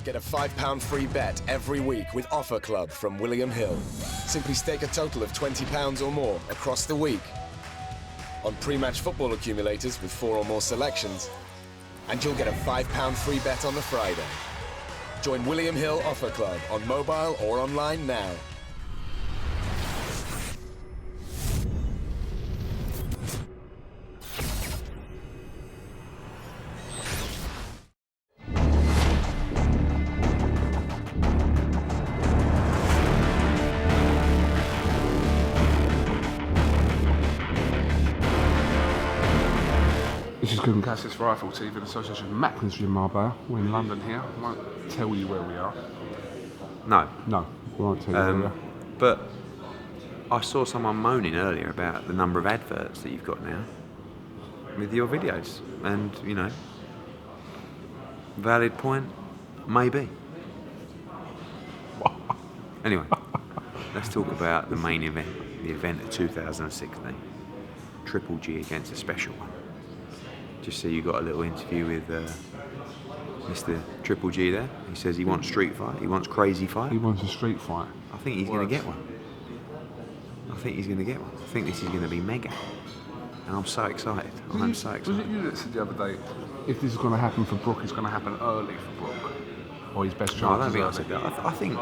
Get a £5 free bet every week with Offer Club from William Hill. Simply stake a total of £20 or more across the week on pre-match football accumulators with 4 or more selections, and you'll get a £5 free bet on the Friday. Join William Hill Offer Club on mobile or online now. This is KUGAN CASSIUS Rifle TV in association with Macklin's in Marbella. We're in London here. I won't tell you where we are. No. No, we won't tell you where we are. But I saw someone moaning earlier about the number of adverts that you've got now with your videos. And, you know, valid point, maybe. Anyway, let's talk about the main event, the event of 2016. Triple G against a special one. Just so you got a little interview with Mr. Triple G there. He says he wants street fight, he wants crazy fight. He wants a street fight. I think he's going to get one. I think he's going to get one. I think this is going to be mega. And I'm so excited. I'm so excited. Was it you that said the other day, if this is going to happen for Brook, it's going to happen early for Brook? Or his best chance? No, I don't think I said that. I think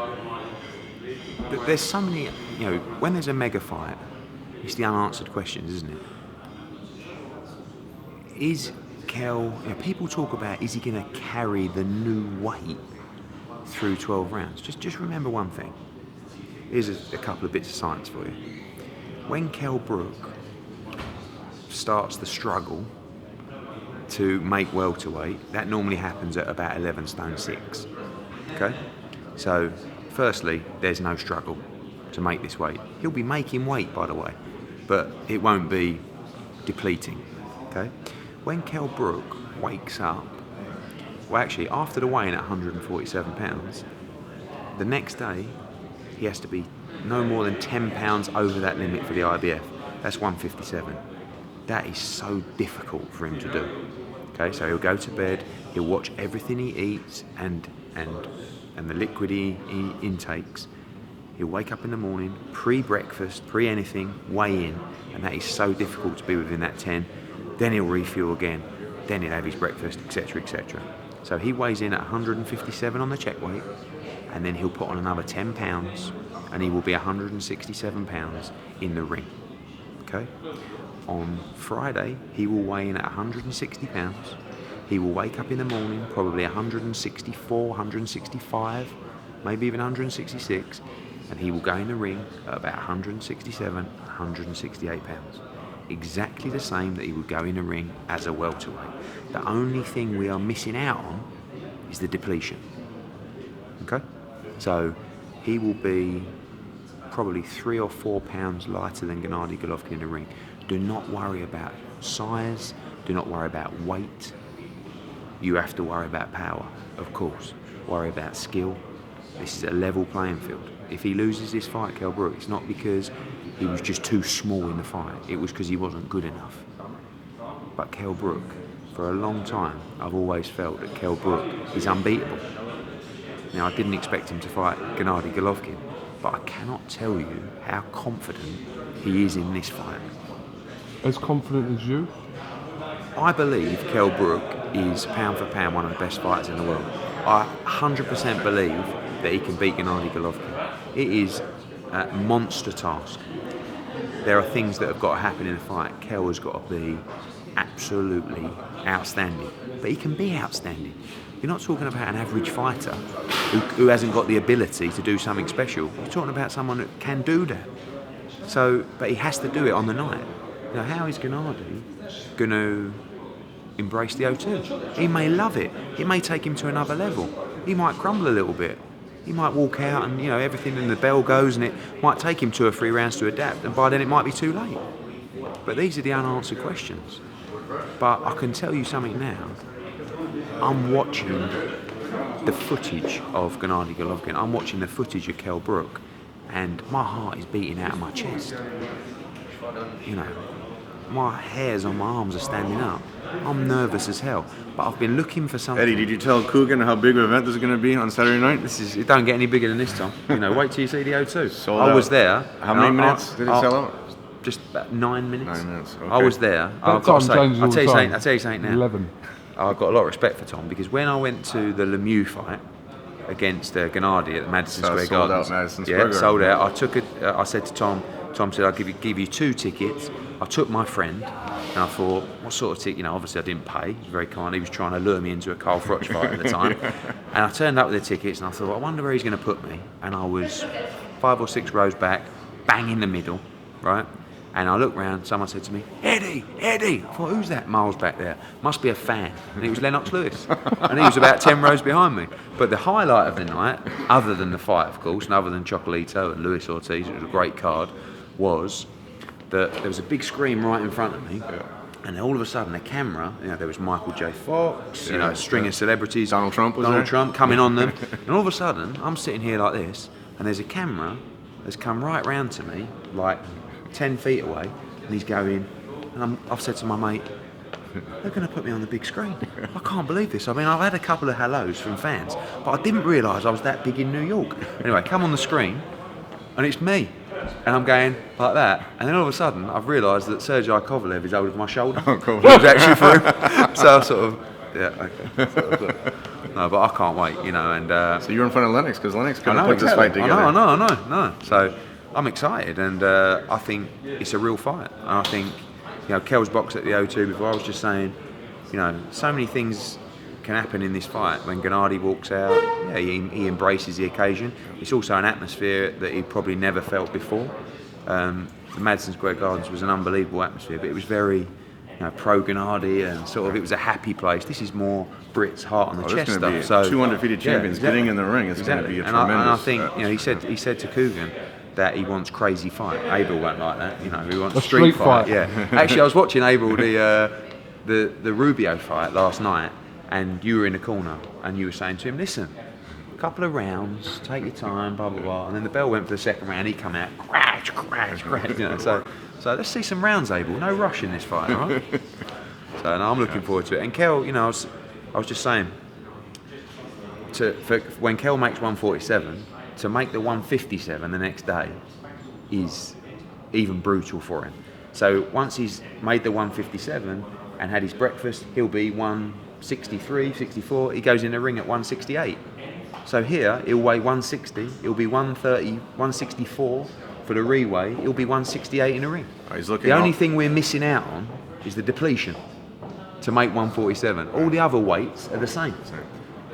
that there's so many, you know, when there's a mega fight, it's the unanswered questions, isn't it? Is Kell, you know, people talk about, is he going to carry the new weight through 12 rounds? Just remember one thing. Here's a couple of bits of science for you. When Kell Brook starts the struggle to make welterweight, that normally happens at about 11 stone 6. Okay? So, firstly, there's no struggle to make this weight. He'll be making weight, by the way, but it won't be depleting. Okay? When Kell Brook wakes up, well, actually, after the weigh-in at 147 pounds, the next day he has to be no more than 10 pounds over that limit for the IBF. That's 157. That is so difficult for him to do. Okay, so he'll go to bed, he'll watch everything he eats and the liquid he intakes. He'll wake up in the morning, pre-breakfast, pre-anything, weigh in, and that is so difficult to be within that 10. Then he'll refuel again, then he'll have his breakfast, etc, etc. So he weighs in at 157 on the check weight, and then he'll put on another 10 pounds, and he will be 167 pounds in the ring. Okay? On Friday, he will weigh in at 160 pounds. He will wake up in the morning, probably 164, 165, maybe even 166, and he will go in the ring at about 167, 168 pounds. Exactly the same that he would go in a ring as a welterweight. The only thing we are missing out on is the depletion. Okay? So he will be probably 3 or 4 pounds lighter than Gennady Golovkin in the ring. Do not worry about size, do not worry about weight. You have to worry about power, of course. Worry about skill. This is a level playing field. If he loses this fight, Kell Brook, it's not because he was just too small in the fight. It was because he wasn't good enough. But Kell Brook, for a long time, I've always felt that Kell Brook is unbeatable. Now, I didn't expect him to fight Gennady Golovkin, but I cannot tell you how confident he is in this fight. As confident as you? I believe Kell Brook is, pound for pound, one of the best fighters in the world. I 100% believe that he can beat Gennady Golovkin. It is a monster task. There are things that have got to happen in a fight. Kell has got to be absolutely outstanding. But he can be outstanding. You're not talking about an average fighter who hasn't got the ability to do something special. You're talking about someone that can do that. So, but he has to do it on the night. Now, how is Gennady going to embrace the O2? He may love it. It may take him to another level. He might crumble a little bit. He might walk out and, you know, everything and the bell goes, and it might take him 2 or 3 rounds to adapt, and by then it might be too late. But these are the unanswered questions. But I can tell you something now. I'm watching the footage of Gennady Golovkin. I'm watching the footage of Kell Brook, and my heart is beating out of my chest. You know, my hairs on my arms are standing up. I'm nervous as hell. But I've been looking for something. Eddie, did you tell KUGAN how big of an event this is going to be on Saturday night? It don't get any bigger than this, Tom. You know, wait till you see the O2. Sold I was out. there. How many minutes did it sell out? Just about 9 minutes. 9 minutes. Okay. I was there. That time changes all the time. I'll tell you something now. 11. I've got a lot of respect for Tom because when I went to the Lemieux fight against Gennady at the Madison Square sold Gardens, out Madison Square Garden. sold out. I said to Tom. Tom said I'll give you 2 tickets. I took my friend, and I thought, what sort of ticket? You know, obviously I didn't pay. He was very kind. He was trying to lure me into a Carl Froch fight at the time, and I turned up with the tickets, and I thought, I wonder where he's going to put me. And I was 5 or 6 rows back, bang in the middle, right? And I looked round, someone said to me, Eddie! I thought, who's that miles back there? Must be a fan. And it was Lennox Lewis. And he was about 10 rows behind me. But the highlight of the night, other than the fight, of course, and other than Chocolito and Luis Ortiz, it was a great card, was that there was a big screen right in front of me. And then all of a sudden, the camera, you know, there was Michael J. Fox, you know, a string of celebrities. Donald Trump was there. Donald Trump coming on them. And all of a sudden, I'm sitting here like this, and there's a camera that's come right round to me, like 10 feet away, and he's going, and I've said to my mate, they're going to put me on the big screen. I can't believe this. I mean, I've had a couple of hellos from fans, but I didn't realise I was that big in New York. Anyway, come on the screen, and it's me. And I'm going like that, and then all of a sudden I've realised that Sergei Kovalev is over my shoulder. Oh, cool. It was actually for him. So I sort of, yeah, okay. No, but I can't wait, you know. And So you were in front of Lennox because Lennox couldn't put this fight together. I know. So I'm excited, and I think it's a real fight. And I think, you know, Kel's boxed at the O2 before. I was just saying, you know, so many things can happen in this fight. When Gennady walks out, yeah, he embraces the occasion. It's also an atmosphere that he probably never felt before. The Madison Square Gardens was an unbelievable atmosphere, but it was very, you know, pro Gennady, and sort of it was a happy place. This is more Brit's heart on the chest stuff. Be So 2 undefeated champions getting in the ring. It's going to be a tremendous. And I think, you know, he said to KUGAN that he wants crazy fight. Abel won't like that, you know. He wants a street fight. Yeah. Actually, I was watching Abel the Rubio fight last night, and you were in the corner, and you were saying to him, listen, a couple of rounds, take your time, blah blah blah. And then the bell went for the second round. He come out, crash, you know. So let's see some rounds, Abel. No rush in this fight, all right? So no, I'm looking forward to it. And Kel, you know, I was just saying, when Kel makes 147, to make the 157 the next day is even brutal for him. So once he's made the 157 and had his breakfast, he'll be 163, 64. He goes in the ring at 168. So here, he'll weigh 160. He'll be 130, 164 for the reweigh. He'll be 168 in the ring. The only thing we're missing out on is the depletion to make 147. All the other weights are the same.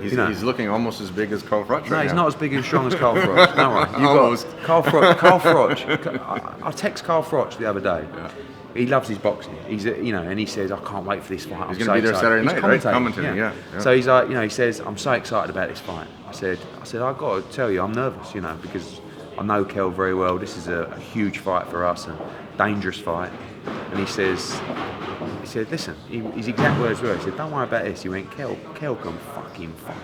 He's looking almost as big as Carl Froch right now. No, he's not as big and strong as Carl Froch. Don't worry. Almost. Carl Froch. I text Carl Froch the other day. Yeah. He loves his boxing. He's, you know, and he says, I can't wait for this fight. He's going to be there Saturday night, right? Commentating, yeah. So he's like, you know, he says, I'm so excited about this fight. I said, I've got to tell you, I'm nervous, you know, because I know Kel very well. This is a huge fight for us, a dangerous fight. And he said, listen, his exact words were, he said, don't worry about this. He went, Kel can fucking fight.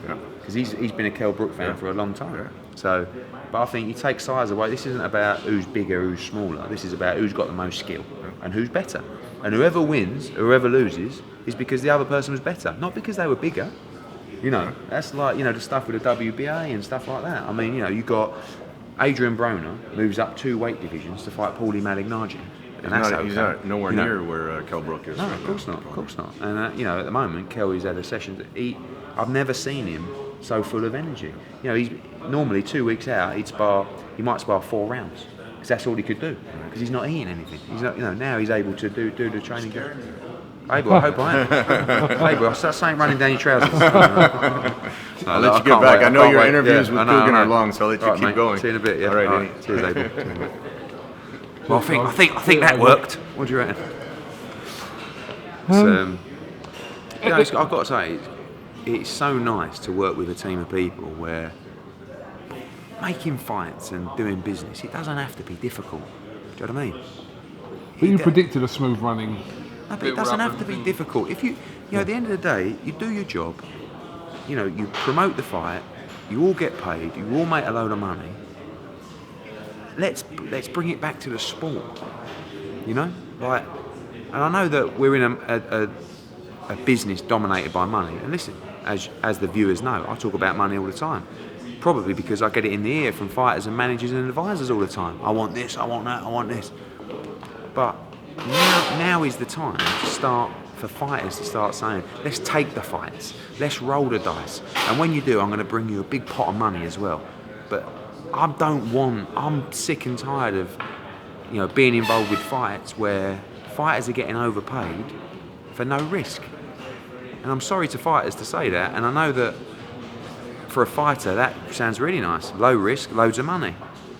Yeah. Because he's been a Kel Brook fan for a long time. Yeah. So, but I think you take size away. This isn't about who's bigger, who's smaller. This is about who's got the most skill and who's better. And whoever wins, whoever loses, is because the other person was better, not because they were bigger. You know, that's like, you know, the stuff with the WBA and stuff like that. I mean, you know, you got Adrian Broner moves up 2 weight divisions to fight Paulie Malignaggi. And he's not nowhere near where Kel Brook is. No, of course not. And you know, at the moment, Kel is at a session. I've never seen him so full of energy. You know, he's normally 2 weeks out. He might spar 4 rounds because that's all he could do. Because he's not eating anything. He's not. You know, now he's able to do the training. Abel, I hope I am. Abel, I start saying running down your trousers. I'll let you get back. I know your interviews with KUGAN are long, so I'll let you keep going. See you in a bit. Yeah. All right, cheers, Abel. Well, I think that worked. What do you reckon? You know, I've got to say, it's so nice to work with a team of people where making fights and doing business, it doesn't have to be difficult. Do you know what I mean? But you predicted a smooth running. No, but it doesn't have to be difficult. If you know, at the end of the day, you do your job. You know, you promote the fight. You all get paid. You all make a load of money. Let's bring it back to the sport. You know, like And I know that we're in a business dominated by money. And listen, as the viewers know, I talk about money all the time. Probably because I get it in the ear from fighters and managers and advisors all the time. I want this, I want that, I want this. But now is the time to start, for fighters to start saying, let's take the fights, let's roll the dice. And when you do, I'm going to bring you a big pot of money as well. But I'm sick and tired of, being involved with fights where fighters are getting overpaid for no risk. And I'm sorry to fighters to say that, and I know that for a fighter that sounds really nice. Low risk, loads of money.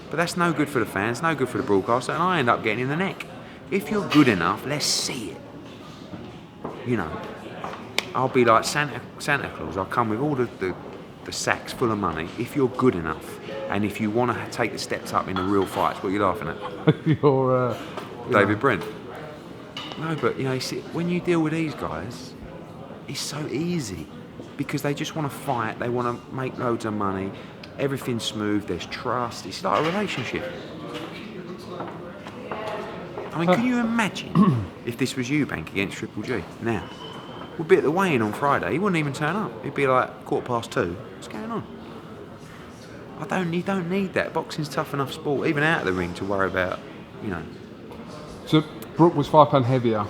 But that's no good for the fans, no good for the broadcaster, and I end up getting in the neck. If you're good enough, let's see it. I'll be like Santa Claus. I'll come with all the sacks full of money if you're good enough. And if you want to take the steps up in the real fights. What are you laughing at? You're David Brent. No, but you see, when you deal with these guys, it's so easy because they just want to fight. They want to make loads of money. Everything's smooth. There's trust. It's like a relationship. I mean, can you imagine if this was Eubank against Triple G? Now, we'd be at the weigh-in on Friday. He wouldn't even turn up. He'd be like 2:15. What's going on? You don't need that. Boxing's tough enough sport, even out of the ring, to worry about, So Brook was £5 heavier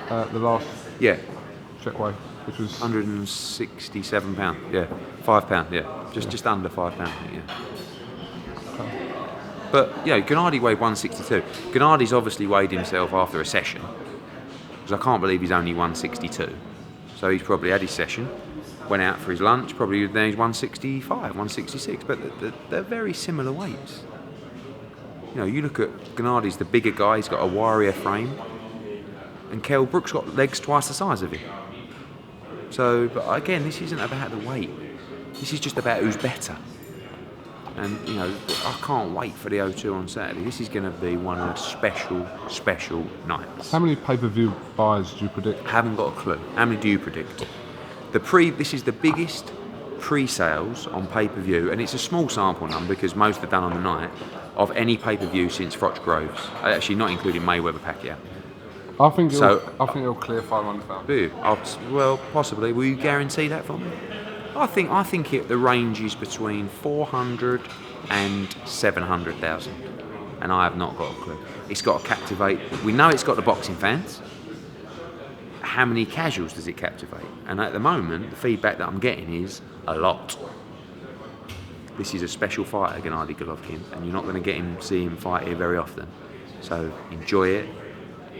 the last check weight, which was £167. Yeah, £5. Yeah, just under £5. Yeah. Okay. But Gennady weighed 162. Gennadi's obviously weighed himself after a session, because I can't believe he's only 162. So he's probably had his session, went out for his lunch, probably then he's 165, 166. But they're very similar weights. You look at Gennadi's the bigger guy. He's got a warrior frame, and Kell Brook's got legs twice the size of him. So, but again, this isn't about the weight. This is just about who's better. And, I can't wait for the O2 on Saturday. This is going to be one of the special nights. How many pay-per-view buys do you predict? Haven't got a clue. How many do you predict? This is the biggest pre-sales on pay-per-view, and it's a small sample number because most are done on the night, of any pay-per-view since Froch Groves. Actually, not including Mayweather-Pacquiao. I think it'll clear 500,000. Do you? Well, possibly. Will you guarantee that for me? I think the range is between 400 and 700,000, and I have not got a clue. It's got to captivate. We know it's got the boxing fans. How many casuals does it captivate? And at the moment, the feedback that I'm getting is a lot. This is a special fighter, Gennady Golovkin, and you're not going to see him fight here very often. So enjoy it.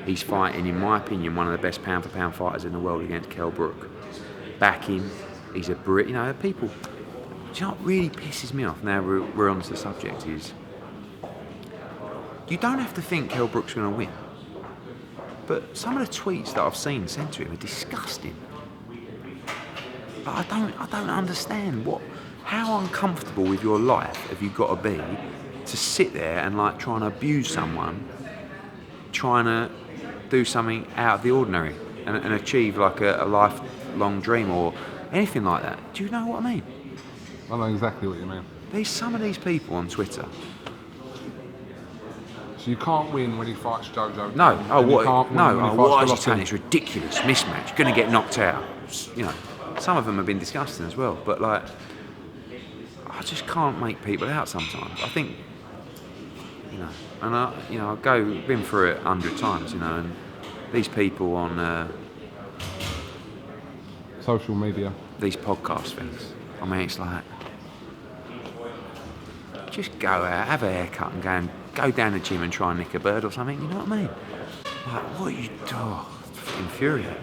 He's fighting, in my opinion, one of the best pound-for-pound fighters in the world against Kell Brook. Back him. He's a Brit. People. Do you know what really pisses me off? Now we're on to the subject. Is you don't have to think Kell Brook's going to win, but some of the tweets that I've seen sent to him are disgusting. But I don't understand how uncomfortable with your life have you got to be to sit there and trying to abuse someone, trying to do something out of the ordinary and achieve a lifelong dream or anything like that. Do you know what I mean? I know exactly what you mean. There's some of these people on Twitter. So you can't win when he fights Jojo. No. What is he Golovkin. saying? It's ridiculous mismatch. You're going to get knocked out. Some of them have been disgusting as well. But I just can't make people out sometimes. I think, and I've been through it 100 times, and these people on social media, these podcast things. I mean, it's like, just go out, have a haircut, and go down the gym and try and nick a bird or something. You know what I mean? What are you doing? It's infuriating.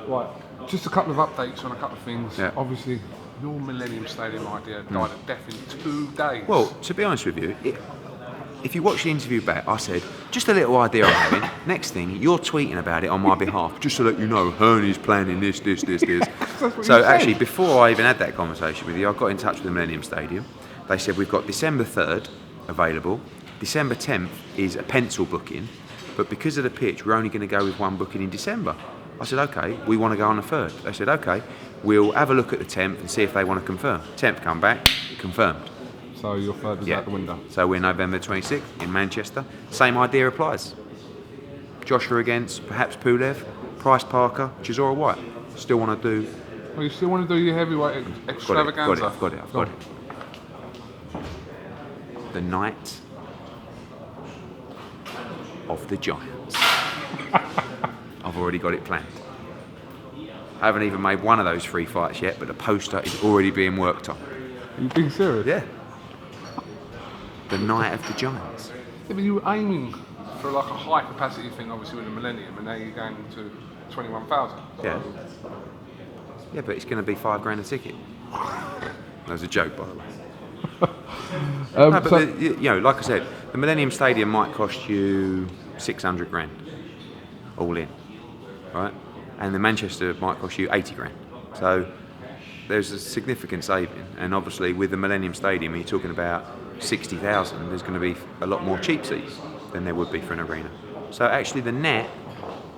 Right. Just a couple of updates on a couple of things. Yeah. Obviously, your Millennium Stadium idea died a death in 2 days. Well, to be honest with you, if you watch the interview back, I said, just a little idea I'm having. Next thing, you're tweeting about it on my behalf, just to let you know, HEARN is planning this. So actually, before I even had that conversation with you, I got in touch with the Millennium Stadium. They said, we've got December 3rd available. December 10th is a pencil booking, but because of the pitch, we're only going to go with one booking in December. I said, okay, we want to go on the 3rd. They said, okay, we'll have a look at the 10th and see if they want to confirm. 10th come back, confirmed. So your 3rd is out the window. So we're November 26th in Manchester. Same idea applies. Joshua against perhaps Pulev, Price Parker, Chisora White. Still want to do. Well, you still want to do your heavyweight extravaganza? I've got it. The night of the Giants. I've already got it planned. I haven't even made one of those 3 fights yet, but the poster is already being worked on. Are you being serious? Yeah. The night of the Giants. Yeah, but you were aiming for like a high capacity thing, obviously with the Millennium, and now you're going to 21,000. Yeah. Yeah, but it's going to be $5,000 a ticket. That was a joke, by the way. No, but you know, like I said, the Millennium Stadium might cost you $600,000 all in, right? And the Manchester might cost you $80,000. So there's a significant saving. And obviously, with the Millennium Stadium, you're talking about 60,000. There's going to be a lot more cheap seats than there would be for an arena. So actually, the net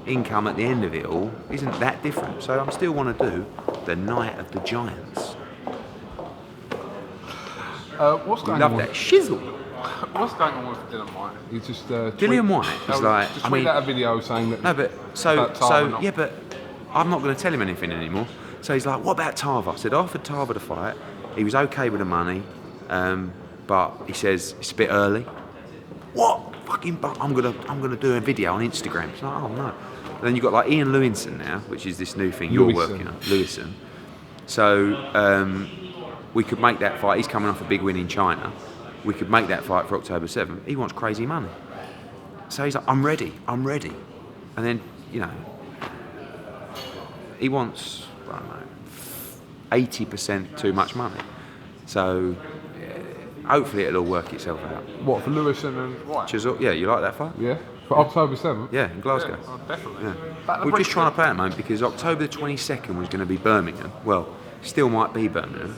income at the end of it all isn't that different. So I still want to do the night of the Giants. What's going Love on? that shizzle. What's going on with Dillian White? He's just Dillian White is like. Just tweeted out a video saying that. No, but but I'm not going to tell him anything anymore. So he's like, "What about Tarver?" I said, "I offered Tarver to fight. He was okay with the money, but he says it's a bit early." What? Fucking! I'm gonna do a video on Instagram. It's like, oh no. And then you've got like Ian Lewison now, which is this new thing you're working on, Lewison. So we could make that fight. He's coming off a big win in China. We could make that fight for October 7th. He wants crazy money. So he's like, I'm ready. And then, you know, he wants, I don't know, 80% too much money. So hopefully it'll all work itself out. What, for Lewison and White? Chisel, yeah, you like that fight? Yeah. For October 7th? Yeah, in Glasgow. Yeah, oh, definitely. Yeah. We're just trying to play at the moment because October the 22nd was going to be Birmingham. Well, still might be Birmingham.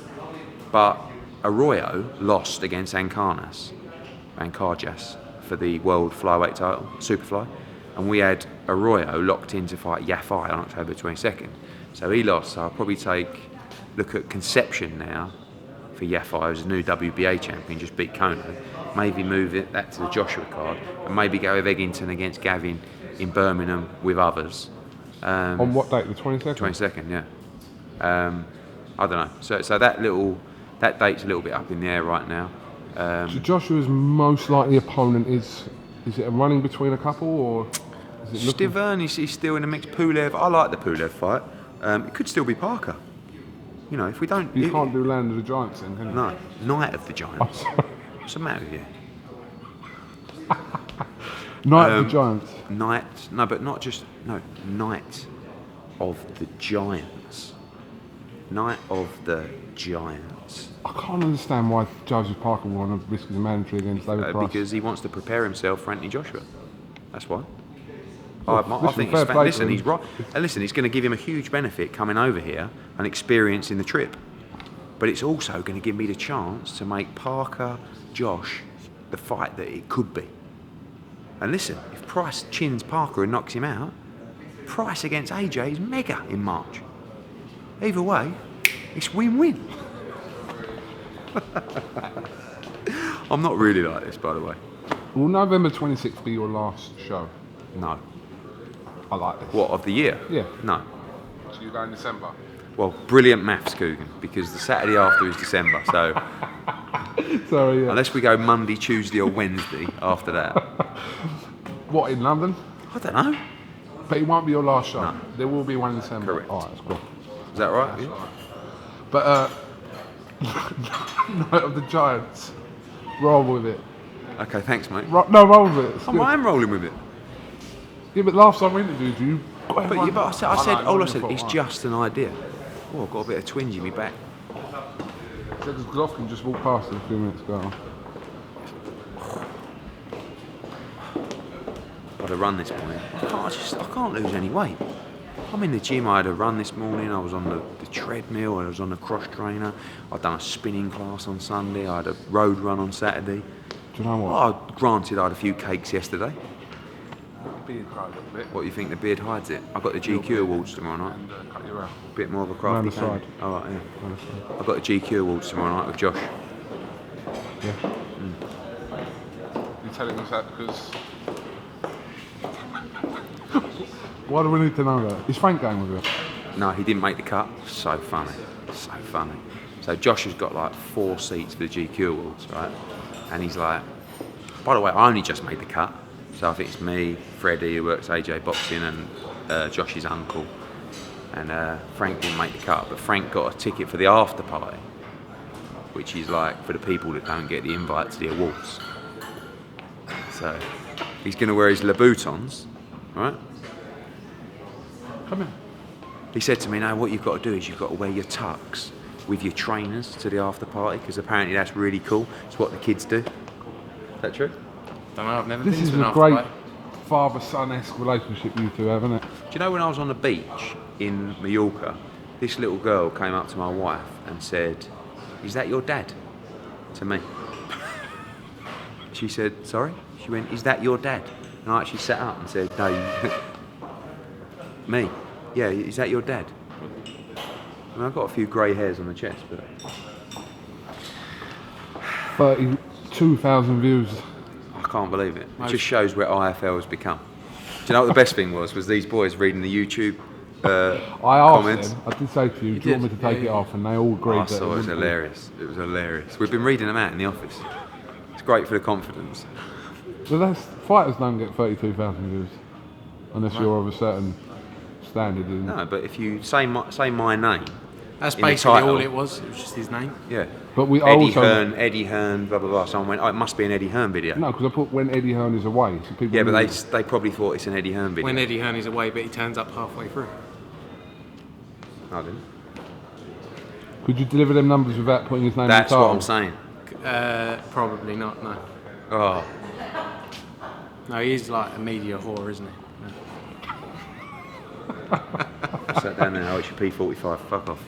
But Arroyo lost against Ancarjas for the world flyweight title, Superfly. And we had Arroyo locked in to fight Yafai on October 22nd. So he lost, so I'll probably look at Conception now for Yafai as a new WBA champion, just beat Kono. Maybe move that to the Joshua card, and maybe go with Eggington against Gavin in Birmingham with others. On what date, the 22nd? 22nd, yeah. I don't know. So that date's a little bit up in the air right now. So Joshua's most likely opponent is it a running between a couple, or is it Stivern, he's still in the mix. Pulev, I like the Pulev fight. It could still be Parker. You know, if we don't... You can't do Land of the Giants then, can you? No, Night of the Giants. What's the matter with you? Night of the Giants. Night of the Giants. Night of the Giants. I can't understand why Joseph Parker would want to risk his mandatory against David Price. Because he wants to prepare himself for Anthony Joshua. That's why. Well, I think he's right. And listen, it's going to give him a huge benefit coming over here and experiencing the trip. But it's also going to give me the chance to make Parker, Josh, the fight that it could be. And listen, if Price chins Parker and knocks him out, Price against AJ is mega in March. Either way, it's win-win. I'm not really like this, by the way. Will November 26th be your last show? No. I like this. What, of the year? Yeah. No. So you go in December? Well, brilliant maths, Kugan, because the Saturday after is December, so... Sorry, yeah. Unless we go Monday, Tuesday or Wednesday after that. What, in London? I don't know. But it won't be your last show? No. There will be one in December? Correct. Alright, that's cool. Is that right? That's right. But, Night of the Giants. Roll with it. Okay, thanks, mate. Roll with it. I am rolling with it. Yeah, but last time we interviewed you... But I said, it's just an idea. Oh, I've got a bit of twinge in my back. Because Golovkin just walked past it a few minutes ago. I had a run this morning. I can't lose any weight. I'm in the gym. I had a run this morning. I was on the treadmill. I was on the cross trainer. I'd done a spinning class on Sunday. I had a road run on Saturday. Do you know what? Granted, I had a few cakes yesterday. Beard grow a little bit. What, you think the beard hides it? I've got the GQ awards tomorrow night. And cut your hair. A bit more of a crafty Round the cane. side. Oh, right, yeah. I've got the GQ awards tomorrow night with Josh. Yeah. You're telling us that because... Why do we need to know that? Is Frank going with you? No, he didn't make the cut. So funny. So funny. So Josh has got like 4 seats for the GQ Awards, right? And he's like, by the way, I only just made the cut. So I think it's me, Freddie, who works AJ Boxing, and Josh's uncle. And Frank didn't make the cut, but Frank got a ticket for the after party, which is like for the people that don't get the invite to the awards. So he's going to wear his Louboutins, right? Come in. He said to me, no, what you've got to do is you've got to wear your tux with your trainers to the after party, because apparently that's really cool. It's what the kids do. Is that true? Don't know, I've never This been is to an a after great party. father-son-esque relationship you two have, isn't it? Do you know when I was on the beach in Mallorca, this little girl came up to my wife and said, is that your dad? To me. She said, sorry? She went, is that your dad? And I actually sat up and said, no, me. Yeah, is that your dad? I mean, I've got a few grey hairs on the chest, but... 32,000 views. I can't believe it. It just shows where IFL has become. Do you know what the best thing was these boys reading the YouTube I asked comments. them, I did say to you, do you want me to take it off? And they all agreed I that saw it was hilarious. It was hilarious. We've been reading them out in the office. It's great for the confidence. But fighters don't get 32,000 views unless you're of a certain standard. No, but if you say my name, That's in the basically title. all it was. It was just his name. Yeah. But we Eddie Hearn, blah blah blah. Someone went, oh, it must be an Eddie Hearn video. No, because I put when Eddie Hearn is away. So people Yeah, but knew. they probably thought it's an Eddie Hearn video. When Eddie Hearn is away, but he turns up halfway through. I didn't. Could you deliver them numbers without putting his name That's in the what title? I'm saying. Probably not, no. Oh, No, he's like a media whore, isn't he? sat down there. Oh, it's your P45. Fuck off.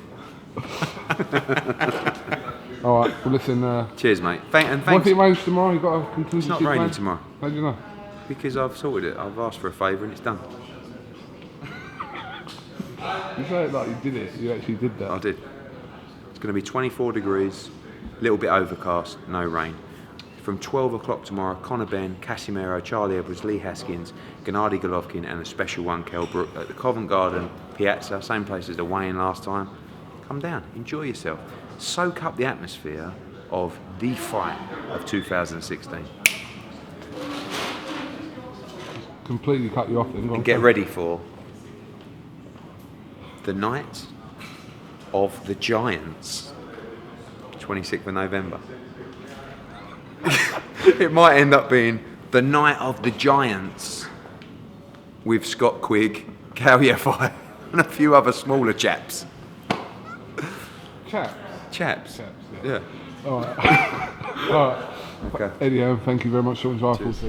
All right. Well, listen. Cheers, mate. And What thanks. if it rains tomorrow? You got a contingency It's not raining plan? tomorrow How do you know? because I've sorted it. I've asked for a favour and it's done. You say it like you did it. You actually did that. I did. It's going to be 24 degrees, a little bit overcast, no rain. From 12 o'clock tomorrow, Conor Benn, Casimiro, Charlie Edwards, Lee Haskins, Gennady Golovkin, and a special one, Kell Brook, at the Covent Garden Piazza, same place as the weigh-in last time. Come down, enjoy yourself. Soak up the atmosphere of the fight of 2016. Completely cut you off then. Go on, And get go. ready for the night of the Giants, 26th of November. It might end up being the night of the Giants with Scott Quigg, Cal Yefai, and a few other smaller chaps. Chaps. Chaps? Chaps, Yeah. All right. All right. Okay. Eddie, thank you very much for your Cheers.